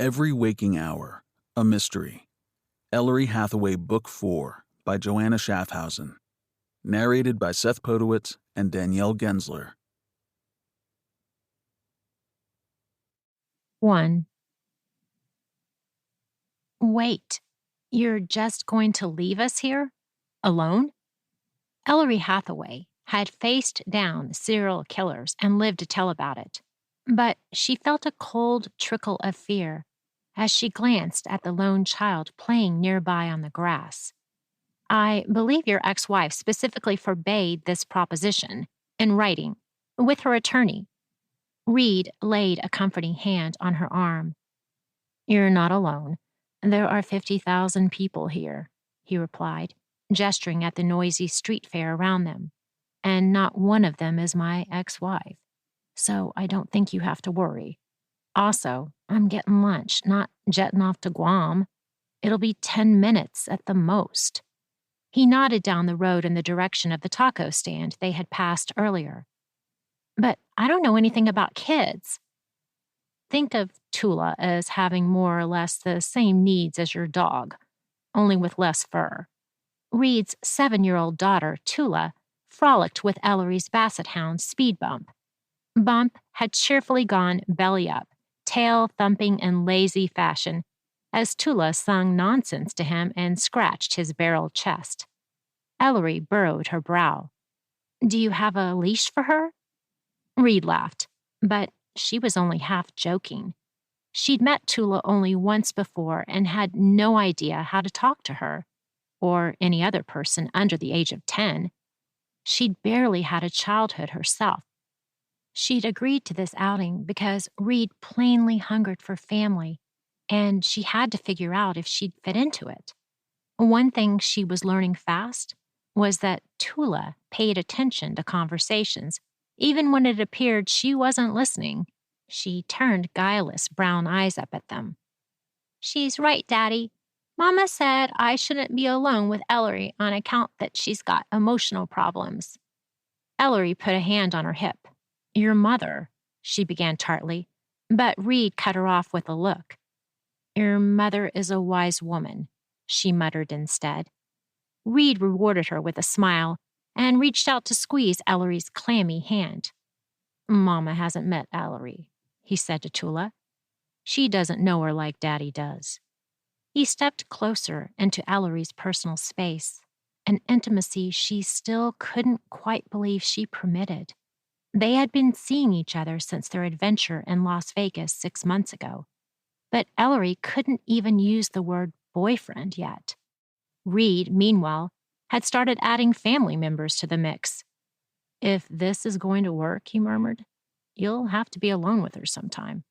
Every Waking Hour, A Mystery. Ellery Hathaway, Book 4, by Joanna Schaffhausen. Narrated by Seth Podowitz and Danielle Gensler. 1. Wait, you're just going to leave us here? Alone? Ellery Hathaway had faced down serial killers and lived to tell about it. But she felt a cold trickle of fear as she glanced at the lone child playing nearby on the grass. I believe your ex-wife specifically forbade this proposition in writing with her attorney. Reed laid a comforting hand on her arm. You're not alone. There are 50,000 people here, he replied, gesturing at the noisy street fair around them. And not one of them is my ex-wife. So I don't think you have to worry. Also, I'm getting lunch, not jetting off to Guam. It'll be 10 minutes at the most. He nodded down the road in the direction of the taco stand they had passed earlier. But I don't know anything about kids. Think of Tula as having more or less the same needs as your dog, only with less fur. Reed's 7-year-old daughter, Tula, frolicked with Ellery's basset hound, Speed Bump. Bump had cheerfully gone belly up, tail thumping in lazy fashion, as Tula sung nonsense to him and scratched his barreled chest. Ellery burrowed her brow. Do you have a leash for her? Reed laughed, but she was only half joking. She'd met Tula only once before and had no idea how to talk to her, or any other person under the age of 10. She'd barely had a childhood herself. She'd agreed to this outing because Reed plainly hungered for family, and she had to figure out if she'd fit into it. One thing she was learning fast was that Tula paid attention to conversations, even when it appeared she wasn't listening. She turned guileless brown eyes up at them. She's right, Daddy. Mama said I shouldn't be alone with Ellery on account that she's got emotional problems. Ellery put a hand on her hip. Your mother, she began tartly, but Reed cut her off with a look. Your mother is a wise woman, she muttered instead. Reed rewarded her with a smile and reached out to squeeze Ellery's clammy hand. Mama hasn't met Ellery, he said to Tula. She doesn't know her like Daddy does. He stepped closer into Ellery's personal space, an intimacy she still couldn't quite believe she permitted. They had been seeing each other since their adventure in Las Vegas 6 months ago, but Ellery couldn't even use the word boyfriend yet. Reed, meanwhile, had started adding family members to the mix. If this is going to work, he murmured, you'll have to be alone with her sometime.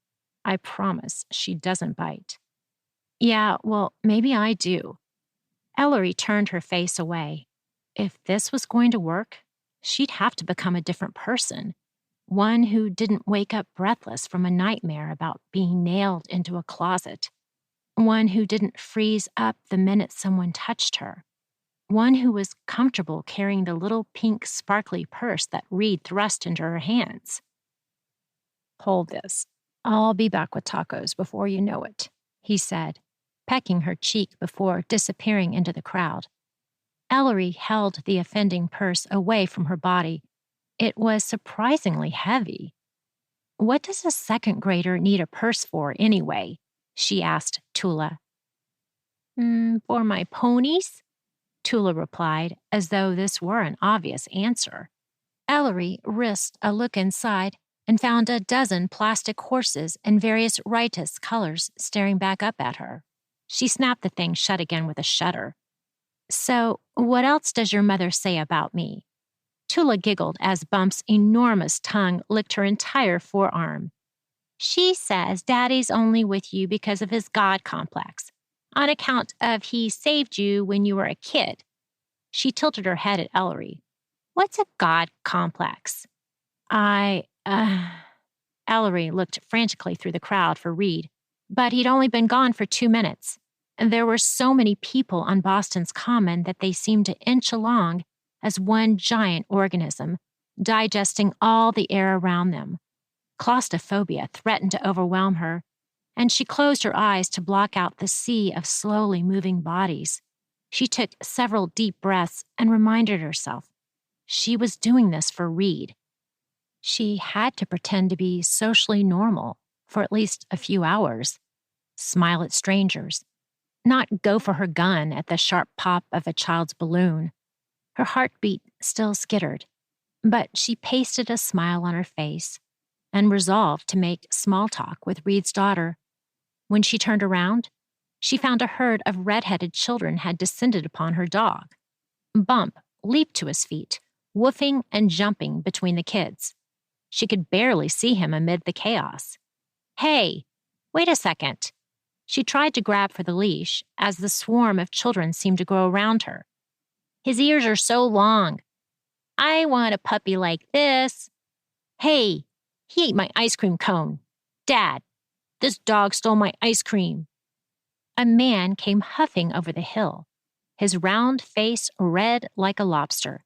I promise she doesn't bite. Yeah, well, maybe I do. Ellery turned her face away. If this was going to work, she'd have to become a different person, one who didn't wake up breathless from a nightmare about being nailed into a closet, one who didn't freeze up the minute someone touched her, one who was comfortable carrying the little pink sparkly purse that Reed thrust into her hands. Hold this. I'll be back with tacos before you know it, he said, pecking her cheek before disappearing into the crowd. Ellery held the offending purse away from her body. It was surprisingly heavy. What does a second grader need a purse for anyway? She asked Tula. For my ponies? Tula replied, as though this were an obvious answer. Ellery risked a look inside and found a dozen plastic horses in various riotous colors staring back up at her. She snapped the thing shut again with a shudder. So, what else does your mother say about me? Tula giggled as Bump's enormous tongue licked her entire forearm. She says Daddy's only with you because of his God complex, on account of he saved you when you were a kid. She tilted her head at Ellery. What's a God complex? Ellery looked frantically through the crowd for Reed, but he'd only been gone for 2 minutes. There were so many people on Boston's Common that they seemed to inch along as one giant organism, digesting all the air around them. Claustrophobia threatened to overwhelm her, and she closed her eyes to block out the sea of slowly moving bodies. She took several deep breaths and reminded herself she was doing this for Reed. She had to pretend to be socially normal for at least a few hours, smile at strangers, not go for her gun at the sharp pop of a child's balloon. Her heartbeat still skittered, but she pasted a smile on her face and resolved to make small talk with Reed's daughter. When she turned around, she found a herd of red-headed children had descended upon her dog. Bump leaped to his feet, woofing and jumping between the kids. She could barely see him amid the chaos. "Hey, wait a second." She tried to grab for the leash as the swarm of children seemed to grow around her. "His ears are so long. I want a puppy like this." "Hey, he ate my ice cream cone. Dad, this dog stole my ice cream." A man came huffing over the hill, his round face red like a lobster.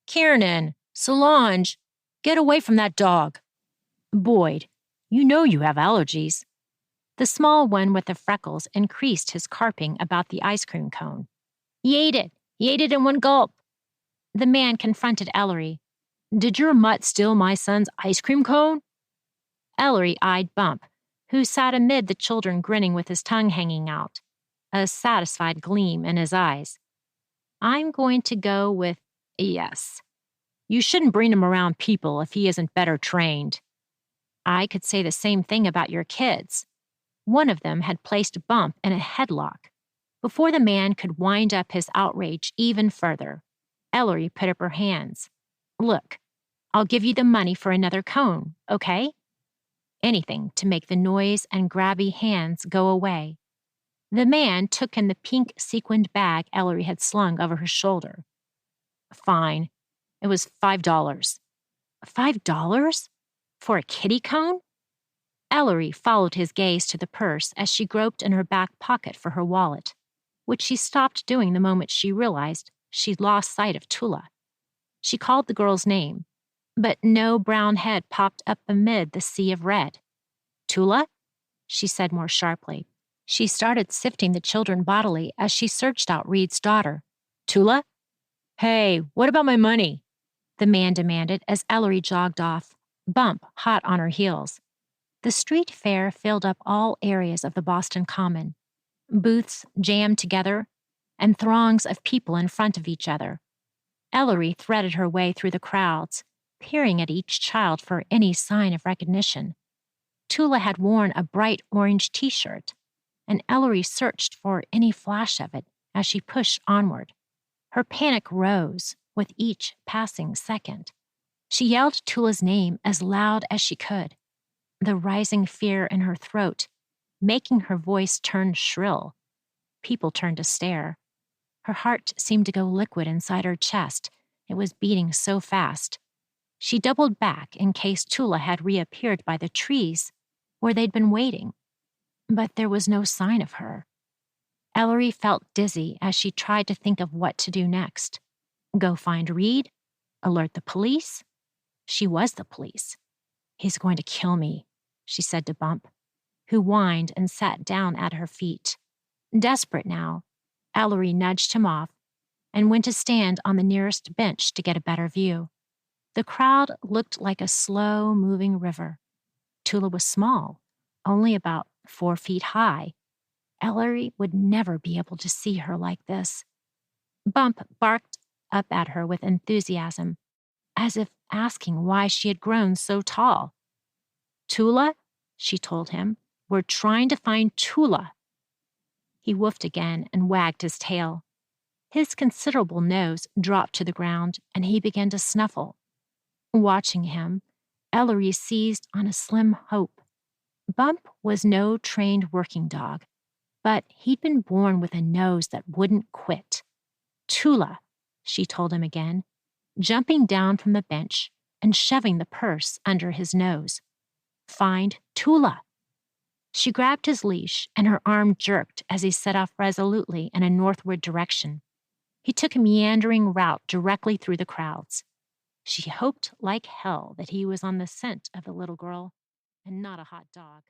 "Kiernan, Solange, get away from that dog. Boyd, you know you have allergies." The small one with the freckles increased his carping about the ice cream cone. He ate it in one gulp." The man confronted Ellery. "Did your mutt steal my son's ice cream cone?" Ellery eyed Bump, who sat amid the children grinning with his tongue hanging out, a satisfied gleam in his eyes. "I'm going to go with yes. You shouldn't bring him around people if he isn't better trained." "I could say the same thing about your kids." One of them had placed Bump in a headlock. Before the man could wind up his outrage even further, Ellery put up her hands. "Look, I'll give you the money for another cone, okay?" Anything to make the noise and grabby hands go away. The man took in the pink sequined bag Ellery had slung over her shoulder. "Fine. It was $5. $5? For a kitty cone?" Ellery followed his gaze to the purse as she groped in her back pocket for her wallet, which she stopped doing the moment she realized she'd lost sight of Tula. She called the girl's name, but no brown head popped up amid the sea of red. "Tula?" she said more sharply. She started sifting the children bodily as she searched out Reed's daughter. "Tula? Hey, what about my money?" the man demanded as Ellery jogged off, Bump hot on her heels. The street fair filled up all areas of the Boston Common. Booths jammed together, and throngs of people in front of each other. Ellery threaded her way through the crowds, peering at each child for any sign of recognition. Tula had worn a bright orange t-shirt, and Ellery searched for any flash of it as she pushed onward. Her panic rose with each passing second. She yelled Tula's name as loud as she could, the rising fear in her throat making her voice turn shrill. People turned to stare. Her heart seemed to go liquid inside her chest. It was beating so fast. She doubled back in case Tula had reappeared by the trees where they'd been waiting. But there was no sign of her. Ellery felt dizzy as she tried to think of what to do next. Go find Reed? Alert the police? She was the police. "He's going to kill me," she said to Bump, who whined and sat down at her feet. Desperate now, Ellery nudged him off and went to stand on the nearest bench to get a better view. The crowd looked like a slow-moving river. Tula was small, only about 4 feet high. Ellery would never be able to see her like this. Bump barked up at her with enthusiasm, as if asking why she had grown so tall. "Tula," she told him, "we're trying to find Tula." He woofed again and wagged his tail. His considerable nose dropped to the ground, and he began to snuffle. Watching him, Ellery seized on a slim hope. Bump was no trained working dog, but he'd been born with a nose that wouldn't quit. "Tula," she told him again, jumping down from the bench and shoving the purse under his nose. "Find Tula." She grabbed his leash, and her arm jerked as he set off resolutely in a northward direction. He took a meandering route directly through the crowds. She hoped like hell that he was on the scent of the little girl and not a hot dog.